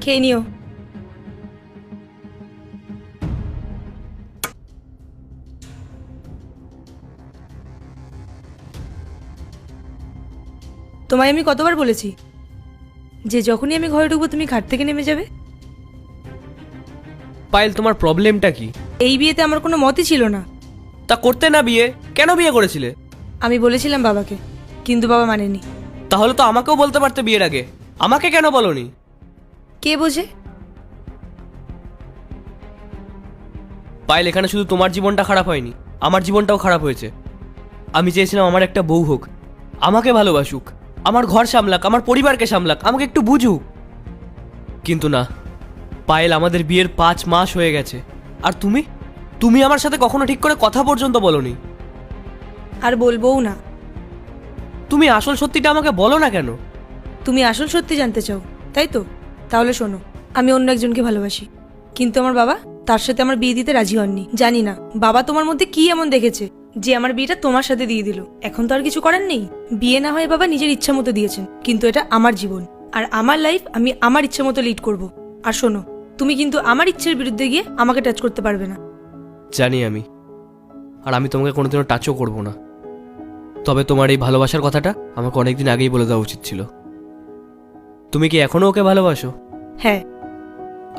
খেয়ে নিও। তোমায় আমি কতবার বলেছি যে যখনই আমি ঘরে ঢুকবো তুমি খাট থেকে নেমে যাবে? পায়েল, তোমার প্রবলেমটা কি? এই বিয়েতে আমার কোনো মতই ছিল না। তা করতে না বিয়ে? কেন বিয়ে করেছিলে? আমি বলেছিলাম বাবাকে, কিন্তু বাবা মানেনি। তাহলে তো আমাকেও বলতে পারতে বিয়ের আগে। আমাকে কেন বলনি? কে বোঝে? পায়েল, এখানে শুধু তোমার জীবনটা খারাপ হয়নি, আমার জীবনটাও খারাপ হয়েছে। আমি চেয়েছিলাম আমার একটা বউ হোক, আমাকে ভালোবাসুক, আমার ঘর সামলাক, আমার পরিবারকে সামলাক, আমাকে একটু বুঝুক। কিন্তু না পায়েল, আমাদের বিয়ের 5 মাস হয়ে গেছে, আর তুমি তুমি আমার সাথে কখনো ঠিক করে কথা পর্যন্ত বলনি। আর বলবোও না। তুমি আসল সত্যিটা আমাকে বলো না কেন? তুমি আসল সত্যি জানতে চাও, তাই তো? তাহলে শোনো, আমি অন্য একজনকে ভালোবাসি, কিন্তু আমার বাবা তার সাথে আমার বিয়ে দিতে রাজি হননি। জানি না বাবা তোমার মধ্যে কি এমন দেখেছে যে আমার বিয়েটা তোমার সাথে দিয়ে দিল। এখন তো আর কিছু করার নেই। বিয়ে না হয়ে বাবা নিজের ইচ্ছা মতো দিয়েছেন, কিন্তু এটা আমার জীবন আর আমার লাইফ, আমি আমার ইচ্ছা মতো লিড করব। আর শোনো, তুমি কিন্তু আমার ইচ্ছের বিরুদ্ধে গিয়ে আমাকে টাচ করতে পারবে না। জানি আমি, আর আমি তোমাকে কোনোদিনও টাচও করবো না। তবে তোমার এই ভালোবাসার কথাটা আমাকে অনেকদিন আগেই বলে দেওয়া উচিত ছিল। তুমি কি এখনো ওকে ভালোবাসো? হ্যাঁ,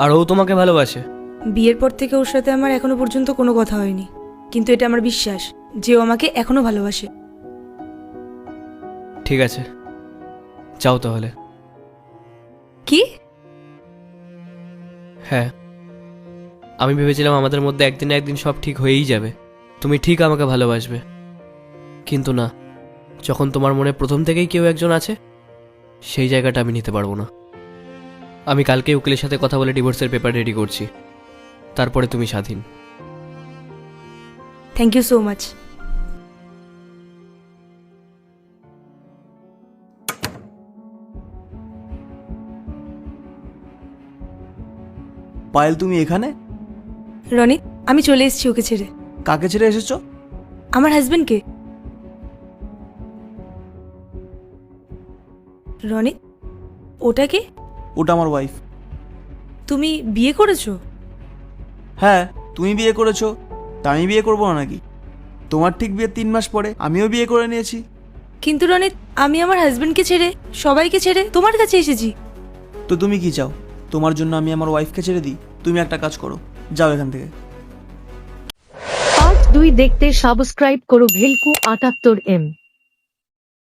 আর ও তোমাকে ভালোবাসে? বিয়ের পর থেকে ওর সাথে আমার এখনো পর্যন্ত কোনো কথা হয়নি, কিন্তু এটা আমার বিশ্বাস যে ও আমাকে এখনো ভালোবাসে। ঠিক আছে, যাও তাহলে। কি? হ্যাঁ, আমি ভেবেছিলাম আমাদের মধ্যে একদিন না একদিন সব ঠিক হয়েই যাবে, তুমি ঠিক আমাকে ভালোবাসবে। কিন্তু না, যখন তোমার মনে প্রথম থেকেই কেউ একজন আছে, সেই জায়গাটা আমি নিতে পারবো না। আমি কালকে উকিলের সাথে কথা বলে ডিভোর্সের পেপার রেডি করছি, তারপরে তুমি স্বাধীন। Thank you so much. Payel, তুমি এখানে? রনিত, আমি চলে এসেছি ওকে ছেড়ে। কাকে ছেড়ে এসেছো? আমার হাজবেন্ডকে। রনিত, ওটা কে? ওটা আমার ওয়াইফ। তুমি বিয়ে করেছো? হ্যাঁ, তুমি বিয়ে করেছো, তা আমি বিয়ে করবো না নাকি? তোমার ঠিক বিয়ের 3 মাস পরে আমিও বিয়ে করে নিয়েছি। কিন্তু রনিত, আমি আমার হাজবেন্ডকে ছেড়ে, সবাইকে ছেড়ে তোমার কাছে এসেছি। তো তুমি কি চাও? তোমার জন্য আমি আমার ওয়াইফকে ছেড়ে দিই? তুমি একটা কাজ করো, যাও এখান থেকে। পার্ট 2 দেখতে সাবস্ক্রাইব করো ভেলকু 78M।